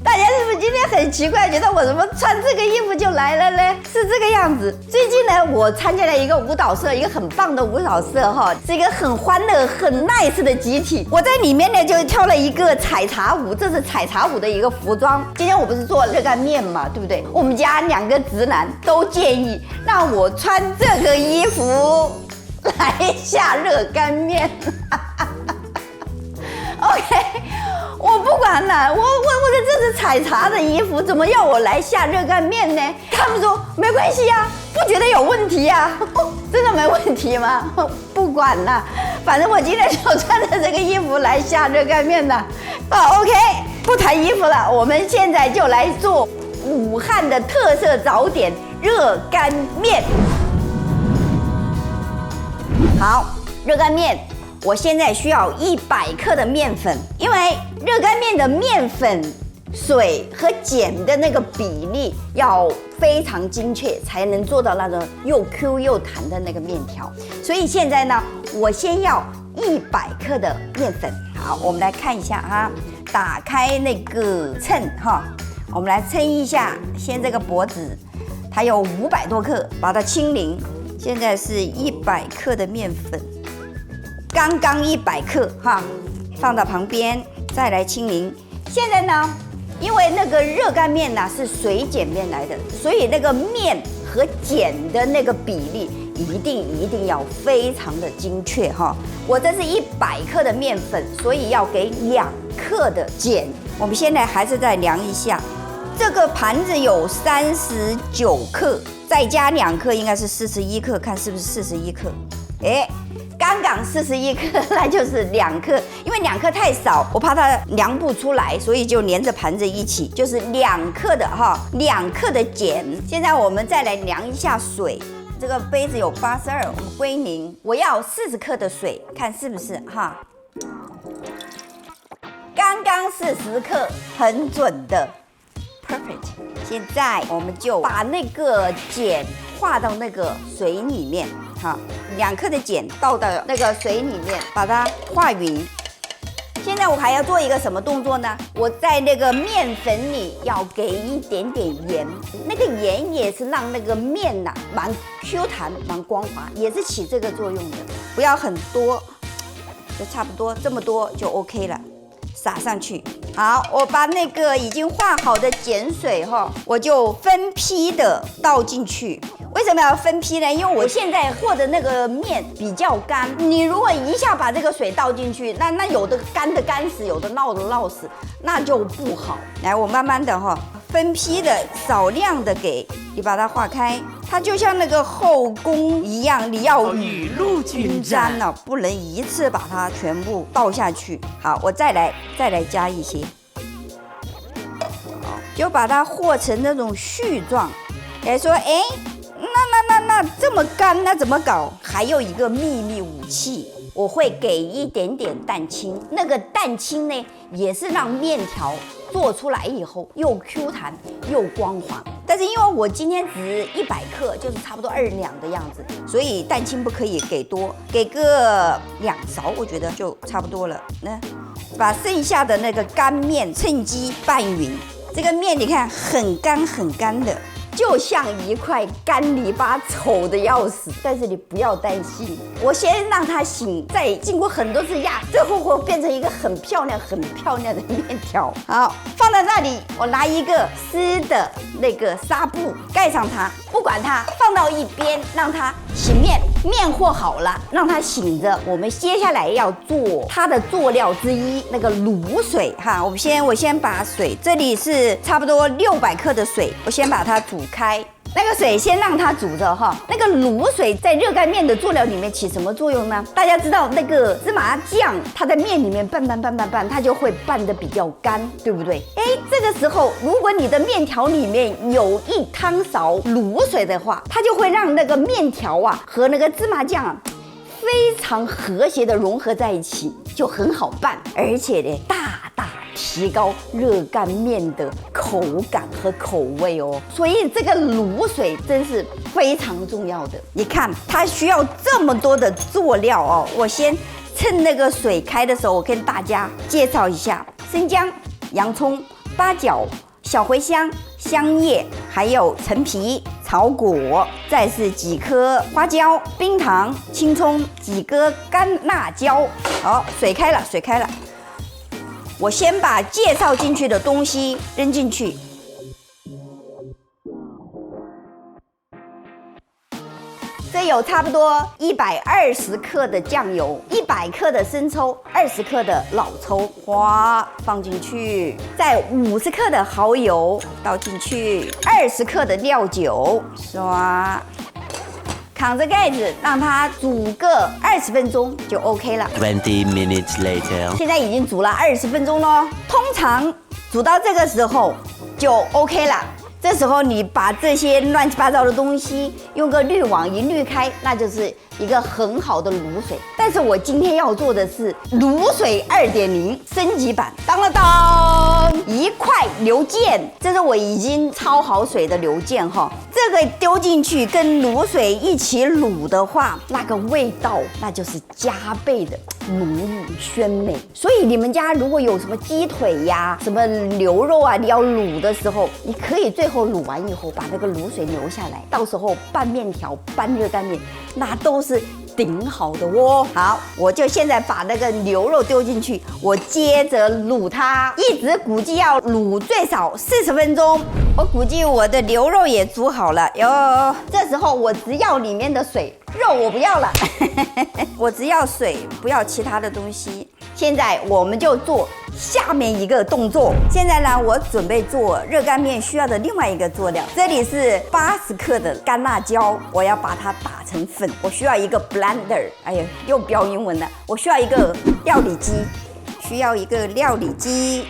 大家是不是今天很奇怪，觉得我怎么穿这个衣服就来了呢？是这个样子。最近呢，我参加了一个舞蹈社，一个很棒的舞蹈社哈，是一个很欢乐、很 nice 的集体。我在里面呢就跳了一个采茶舞，这是采茶舞的一个服装。今天我不是做热干面嘛，对不对？我们家2个直男都建议让我穿这个衣服来下热干面。OK。我不管了，我这是采茶的衣服，怎么要我来下热干面呢？他们说没关系呀，不觉得有问题呀，真的没问题吗？不管了，反正我今天就穿着这个衣服来下热干面的。OK， 不谈衣服了，我们现在就来做武汉的特色早点热干面。好，热干面。我现在需要100克的面粉，因为热干面的面粉、水和碱的那个比例要非常精确，才能做到那种又 Q 又弹的那个面条。所以现在呢，我先要100克的面粉。好，我们来看一下哈，打开那个秤哈，我们来称一下，先这个脖子，它有500多克，把它清零。现在是100克的面粉。刚刚100克哈，放到旁边，再来清零。现在呢，因为那个热干面呢是水碱面来的，所以那个面和碱的那个比例一定要非常的精确哈。我这是100克的面粉，所以要给2克的碱。我们现在还是再量一下，这个盘子有39克，再加2克应该是41克，看是不是41克？哎。刚刚41克，那就是2克，因为2克太少，我怕它量不出来，所以就连着盘子一起，就是2克的哈，2克的碱。现在我们再来量一下水，这个杯子有82，我们归零。我要40克的水，看是不是哈？刚刚40克，很准的 ，perfect。现在我们就把那个碱化到那个水里面。好，2克的碱倒到那个水里面，把它化匀。现在我还要做一个什么动作呢？我在那个面粉里要给一点点盐，那个盐也是让那个面呐蛮 Q 弹、蛮光滑，也是起这个作用的。不要很多，就差不多这么多就 OK 了，撒上去。好，我把那个已经化好的碱水哈，我就分批的倒进去。为什么要分批呢？因为我现在和的那个面比较干，你如果一下把这个水倒进去，那有的干的干死，有的闹的闹死，那就不好。来，我慢慢的哈，分批的少量的给你把它化开，它就像那个后宫一样，你要雨露均沾了，不能一次把它全部倒下去。好，我再来加一些，好，就把它和成那种絮状。来说，哎。那这么干，那怎么搞？还有一个秘密武器，我会给一点点蛋清。那个蛋清呢，也是让面条做出来以后又 Q 弹又光滑。但是因为我今天只100克，就是差不多2两的样子，所以蛋清不可以给多，给个2勺，我觉得就差不多了。那把剩下的那个干面趁机拌匀。这个面你看很干的。就像一块干泥巴，丑的要死。但是你不要担心，我先让它醒，再经过很多次压，最后会变成一个很漂亮的面条。好，放在那里，我拿一个湿的那个纱布盖上它，不管它，放到一边，让它醒面。面和好了，让它醒着。我们接下来要做它的佐料之一，那个卤水哈。我先把水，这里是差不多600克的水，我先把它煮开。那个水先让它煮着哈。那个卤水在热干面的佐料里面起什么作用呢？大家知道那个芝麻酱，它在面里面拌，它就会拌得比较干，对不对？哎，这个时候如果你的面条里面有1汤勺卤水的话，它就会让那个面条啊和那个芝麻酱啊非常和谐的融合在一起，就很好拌，而且呢大提高热干面的口感和口味哦。所以这个卤水真是非常重要的。你看它需要这么多的佐料哦，我先趁那个水开的时候，我跟大家介绍一下。生姜、洋葱、八角、小茴香、香叶，还有陈皮、草果，再是几颗花椒、冰糖、青葱，几颗干辣椒。好，水开了，水开了。我先把介绍进去的东西扔进去。这有差不多120克的酱油，100克的生抽，20克的老抽，花放进去，再50克的蚝油倒进去，20克的料酒，刷，扛着盖子让它煮个20分钟就 OK 了。20 minutes later， 现在已经煮了20分钟咯，通常煮到这个时候就 OK 了。这时候你把这些乱七八糟的东西用个滤网一滤开，那就是一个很好的卤水。但是我今天要做的是卤水2.0升级版，当了当，一块流件，这是我已经焯好水的流件哈。这个丢进去跟卤水一起卤的话，那个味道那就是加倍的浓郁鲜美。所以你们家如果有什么鸡腿呀、什么牛肉啊，你要卤的时候，你可以最后卤完以后把那个卤水留下来，到时候拌面条、拌热干面，那都是顶好的哦。好，我就现在把那个牛肉丢进去，我接着卤它，一直估计要卤最少40分钟。我估计我的牛肉也煮好了哟。这时候我只要里面的水，肉我不要了，我只要水，不要其他的东西。现在我们就做下面一个动作。现在呢，我准备做热干面需要的另外一个佐料。这里是80克的干辣椒，我要把它打成粉。我需要一个 blender， 哎呀，又标英文了。我需要一个料理机，需要一个料理机。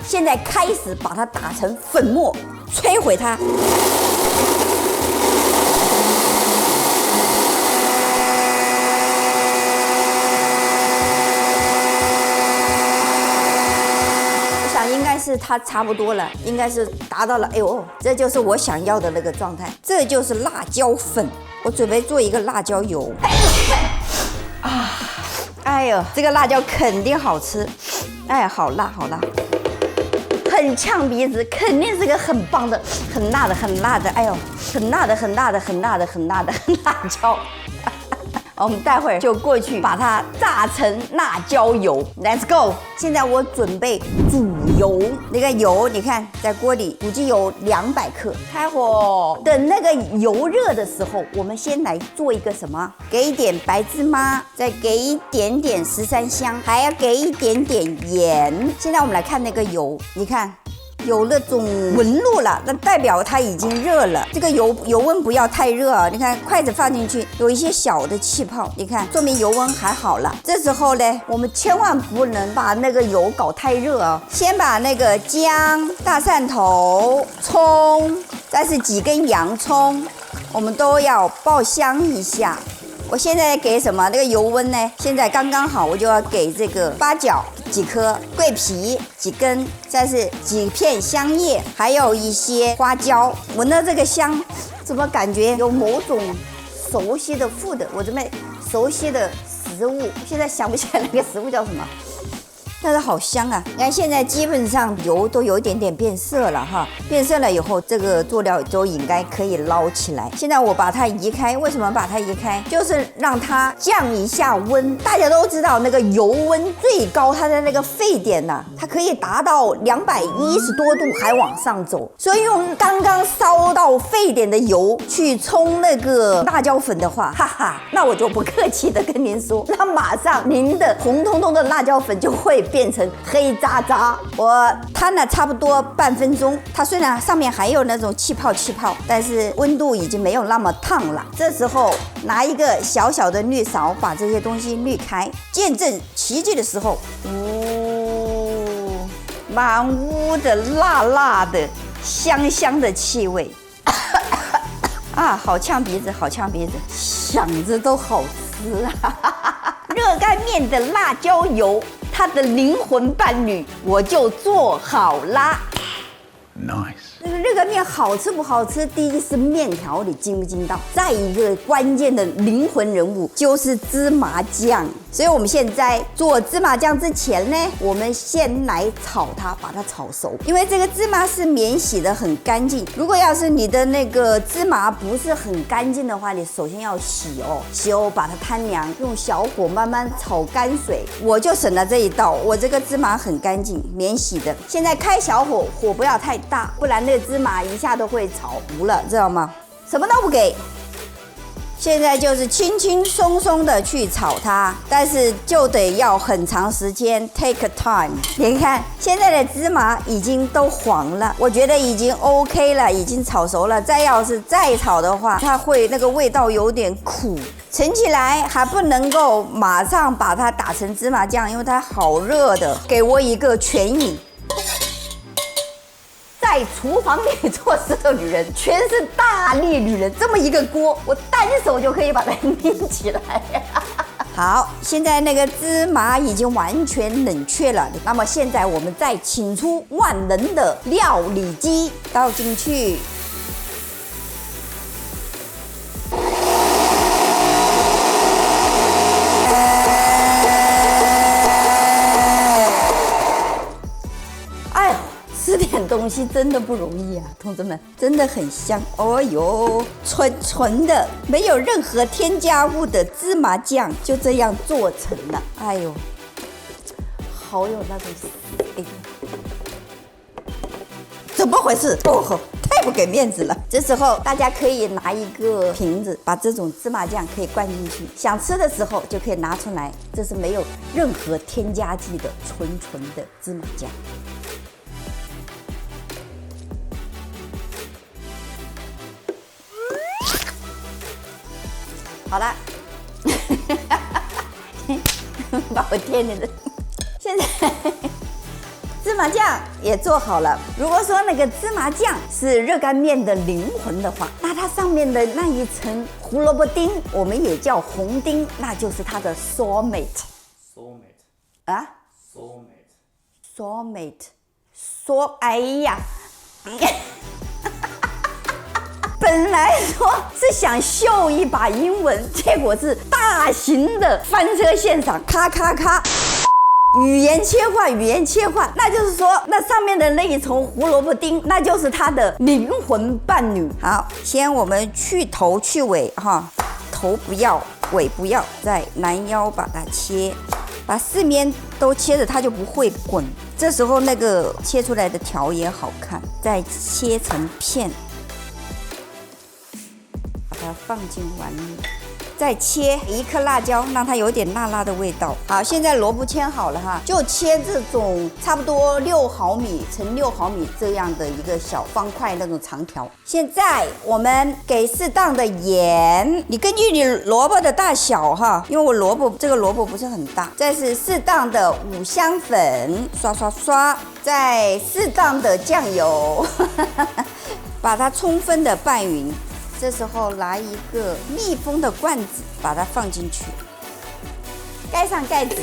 现在开始把它打成粉末，摧毁它。应该是它差不多了，应该是达到了。哎呦，这就是我想要的那个状态，这就是辣椒粉。我准备做一个辣椒油。啊，哎呦，这个辣椒肯定好吃。哎，好辣，好辣，很呛鼻子，肯定是个很棒的、很辣的、很辣的。哎呦，很辣的、很辣的、很辣的、很辣的辣椒。我们待会儿就过去把它炸成辣椒油 ，Let's go！ 现在我准备煮油，那个油你看在锅里，估计有200克，开火。等那个油热的时候，我们先来做一个什么？给一点白芝麻，再给一点点13香，还要给一点点盐。现在我们来看那个油，你看。有那种纹路了，那代表它已经热了。这个油温不要太热啊！你看筷子放进去，有一些小的气泡，你看说明油温还好了。这时候呢，我们千万不能把那个油搞太热啊！先把那个姜、大蒜头、葱，再是几根洋葱，我们都要爆香一下。我现在给什么？那个油温呢？现在刚刚好，我就要给这个八角几颗，桂皮几根，再是几片香叶，还有一些花椒。闻到这个香，怎么感觉有某种熟悉的 food？ 我这边熟悉的食物，现在想不起来那个食物叫什么。但是好香啊！你看现在基本上油都有一点点变色了哈，变色了以后，这个佐料都应该可以捞起来。现在我把它移开，为什么把它移开？就是让它降一下温。大家都知道那个油温最高，它的那个沸点呐，它可以达到210多度还往上走。所以用刚刚烧到沸点的油去冲那个辣椒粉的话，哈哈，那我就不客气的跟您说，那马上您的红彤彤的辣椒粉就会变成黑渣渣。我摊了差不多半分钟，它虽然上面还有那种气泡，但是温度已经没有那么烫了。这时候拿一个小小的滤勺，把这些东西滤开。见证奇迹的时候，满屋的辣辣的、香香的气味。啊，好呛鼻子，好呛鼻子，想着都好吃啊！热干面的辣椒油，它的灵魂伴侣，我就做好啦。Nice。这个热干面好吃不好吃？第一是面条，你筋不筋道？再一个关键的灵魂人物就是芝麻酱。所以我们现在做芝麻酱之前呢，我们先来炒它，把它炒熟。因为这个芝麻是免洗的，很干净。如果要是你的那个芝麻不是很干净的话，你首先要洗哦，洗哦，把它摊凉，用小火慢慢炒干水。我就省了这一道，我这个芝麻很干净，免洗的。现在开小火，火不要太大，不然那个芝麻一下都会炒糊了，知道吗？什么都不给。现在就是轻轻松松的去炒它，但是就得要很长时间 ，take time。你看现在的芝麻已经都黄了，我觉得已经 OK 了，已经炒熟了。要是再炒的话，它会那个味道有点苦。盛起来还不能够马上把它打成芝麻酱，因为它好热的。给我一个权益。在厨房里做事的女人全是大力女人，这么一个锅，我单手就可以把它拎起来。好，现在那个芝麻已经完全冷却了，那么现在我们再请出万能的料理机，倒进去。吃点东西真的不容易啊，同志们，真的很香。哦呦，纯的，没有任何添加物的芝麻酱就这样做成了。哎呦，好有那种，哎，怎么回事？哦，太不给面子了。这时候大家可以拿一个瓶子，把这种芝麻酱可以灌进去，想吃的时候就可以拿出来。这是没有任何添加剂的纯的芝麻酱。好了，把我天的，现在芝麻酱也做好了。如果说那个芝麻酱是热干面的灵魂的话，那它上面的那一层胡萝卜丁，我们也叫红丁，那就是它的 soulmate。啊 ？soulmate，哎呀！本来说是想秀一把英文，结果是大型的翻车现场，咔咔咔，语言切换，那就是说，那上面的那一层胡萝卜丁，那就是他的灵魂伴侣。好，先我们去头去尾哈，头不要，尾不要，再拦腰把它切，把四面都切着，它就不会滚。这时候那个切出来的条也好看，再切成片。把它放进碗里，再切一颗辣椒，让它有点辣辣的味道。好，现在萝卜切好了哈，就切这种差不多6毫米乘6毫米这样的一个小方块那种长条。现在我们给适当的盐，你根据你萝卜的大小哈，因为我这个萝卜不是很大。再是适当的五香粉，刷刷刷，再适当的酱油，把它充分的拌匀。这时候拿一个密封的罐子，把它放进去，盖上盖子。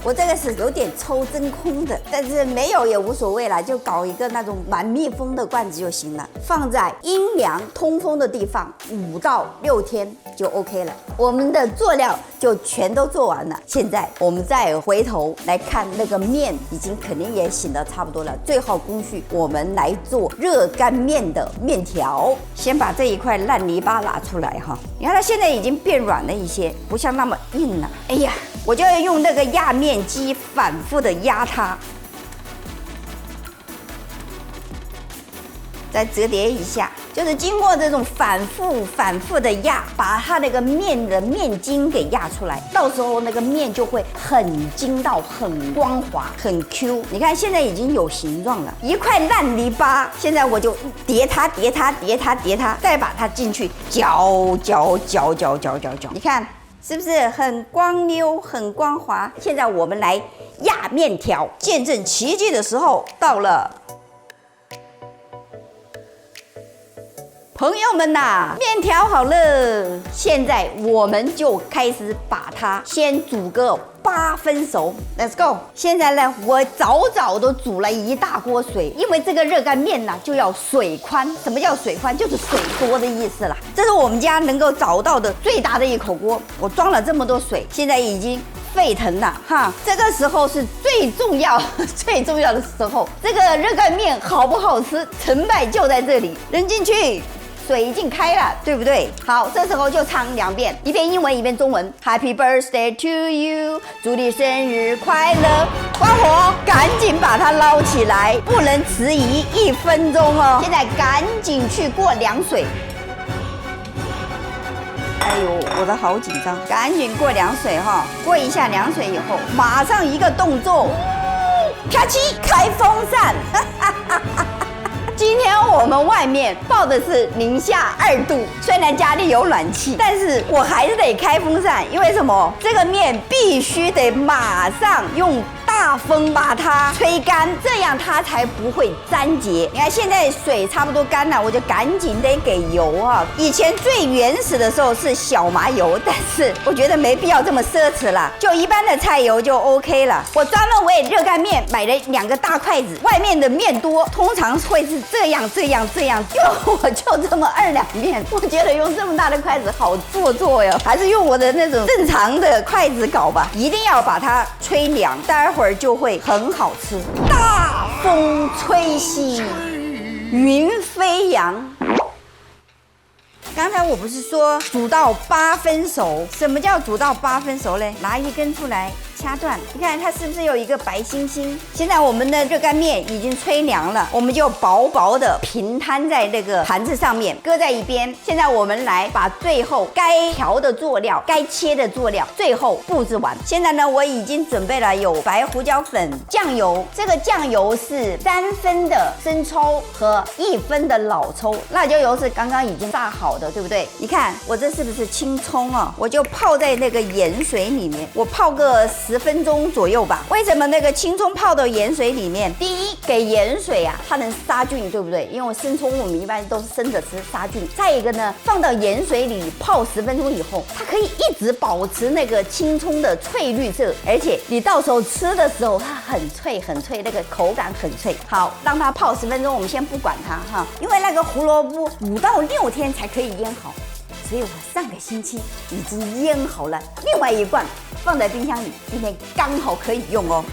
我这个是有点抽真空的，但是没有也无所谓啦，就搞一个那种蛮密封的罐子就行了，放在阴凉通风的地方5到6天就 OK 了。我们的佐料就全都做完了，现在我们再回头来看那个面，已经肯定也醒得差不多了。最后工序，我们来做热干面的面条。先把这一块烂泥巴拿出来哈，你看它现在已经变软了一些，不像那么硬了。哎呀，我就要用那个压面机反复的压它，再折叠一下，就是经过这种反复的压，把它那个面的面筋给压出来，到时候那个面就会很筋道、很光滑、很 Q。你看现在已经有形状了，一块烂泥巴，现在我就叠它，再把它进去搅，你看。是不是很光溜、很光滑？现在我们来压面条，见证奇迹的时候到了。朋友们呐，面条好了，现在我们就开始把它先煮个8分熟 ，Let's go。现在呢，我早都煮了一大锅水，因为这个热干面呢就要水宽。什么叫水宽？就是水多的意思啦。这是我们家能够找到的最大的一口锅，我装了这么多水，现在已经沸腾了哈。这个时候是最重要的时候。这个热干面好不好吃，成败就在这里。扔进去。水已经开了，对不对？好，这时候就唱2遍，一遍英文，一遍中文。Happy birthday to you， 祝你生日快乐！关火，赶紧把它捞起来，不能迟疑1分钟哦。现在赶紧去过凉水。哎呦，我的好紧张，赶紧过凉水哈。过一下凉水以后，马上一个动作，啪叽，开风扇。今天我们外面报的是零下2度，虽然家里有暖气，但是我还是得开风扇，因为什么？这个面必须得马上用大风把它吹干，这样它才不会粘结。你看现在水差不多干了，我就赶紧得给油啊。以前最原始的时候是小麻油，但是我觉得没必要这么奢侈了，就一般的菜油就 OK 了。我专门为热干面买了2个大筷子，外面的面多，通常会是这样，因为我就这么2两面，我觉得用这么大的筷子好做作哟，还是用我的那种正常的筷子搞吧。一定要把它吹凉，待会儿就会很好吃。大风吹兮，云飞扬。刚才我不是说煮到8分熟？什么叫煮到8分熟嘞？拿一根出来掐断，你看它是不是有一个白星星？现在我们的热干面已经吹凉了，我们就薄薄的平摊在那个盘子上面，搁在一边。现在我们来把最后该调的佐料、该切的佐料最后布置完。现在呢，我已经准备了有白胡椒粉、酱油，这个酱油是3分的生抽和1分的老抽，辣椒油是刚刚已经炸好的，对不对？你看我这是不是青葱啊？我就泡在那个盐水里面，我泡个10分钟左右吧。为什么那个青葱泡到盐水里面？第一，给盐水啊，它能杀菌，对不对？因为生葱我们一般都是生着吃，杀菌。再一个呢，放到盐水里泡10分钟以后，它可以一直保持那个青葱的翠绿色，而且你到时候吃的时候它很脆，那个口感很脆。好，让它泡10分钟，我们先不管它哈，因为那个胡萝卜5到6天才可以腌好。所以我上个星期已经腌好了另外1罐，放在冰箱里，今天刚好可以用哦。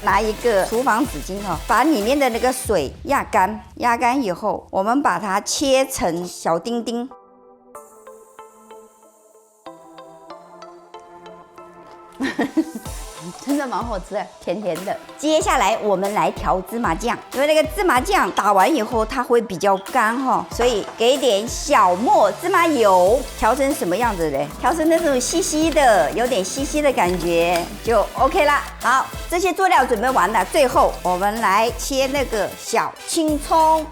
拿一个厨房纸巾哈，把里面的那个水压干，压干以后，我们把它切成小丁丁。真的蛮好吃的，甜甜的。接下来我们来调芝麻酱，因为那个芝麻酱打完以后它会比较干哈，所以给点小磨芝麻油，调成什么样子嘞？调成那种稀稀的，有点稀稀的感觉就 OK 啦。好，这些佐料准备完了，最后我们来切那个小青葱。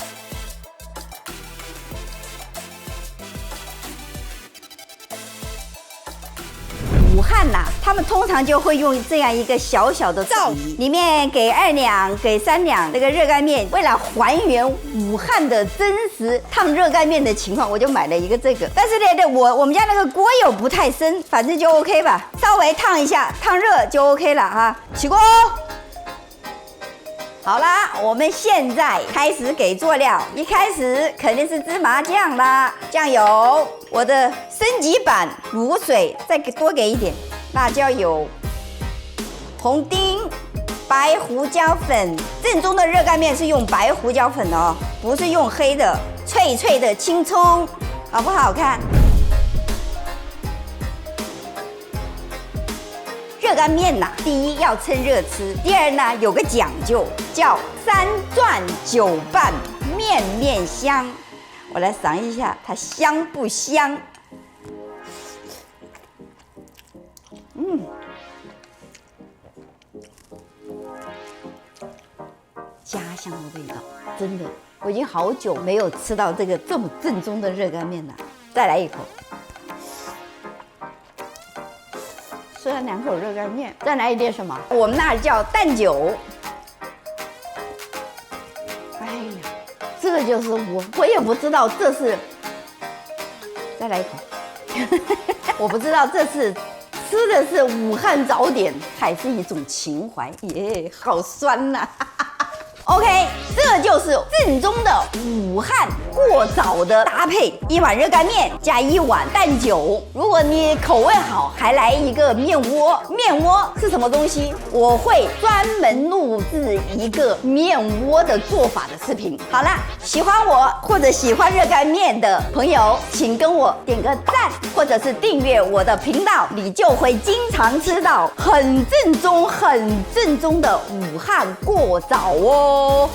武汉呐，他们通常就会用这样一个小小的灶，里面给2两、给3两那个热干面。为了还原武汉的真实烫热干面的情况，我就买了一个这个。但是呢，我们家那个锅又不太深，反正就 OK 吧，稍微烫一下，烫热就 OK 了哈。起锅。好啦，我们现在开始给佐料。一开始肯定是芝麻酱啦，酱油，我的升级版卤水，再多给一点，辣椒油，红丁，白胡椒粉。正宗的热干面是用白胡椒粉哦，不是用黑的。脆脆的青葱，好不好看？热干面呐，第一要趁热吃，第二呢有个讲究，叫3转9拌，面面香。我来尝一下，它香不香？家乡的味道，真的，我已经好久没有吃到这个这么正宗的热干面了。再来一口。吃了2口热干面，再来一点什么？我们那儿叫蛋酒。哎呀，这个就是我也不知道这是，再来一口，我不知道这是吃的是武汉早点还是一种情怀耶，好酸呐、OK， 这就是正宗的武汉过早的搭配，一碗热干面加一碗蛋酒。如果你口味好，还来一个面窝。面窝是什么东西？我会专门录制一个面窝的做法的视频。好了，喜欢我或者喜欢热干面的朋友，请跟我点个赞，或者是订阅我的频道，你就会经常吃到很正宗的武汉过早哦。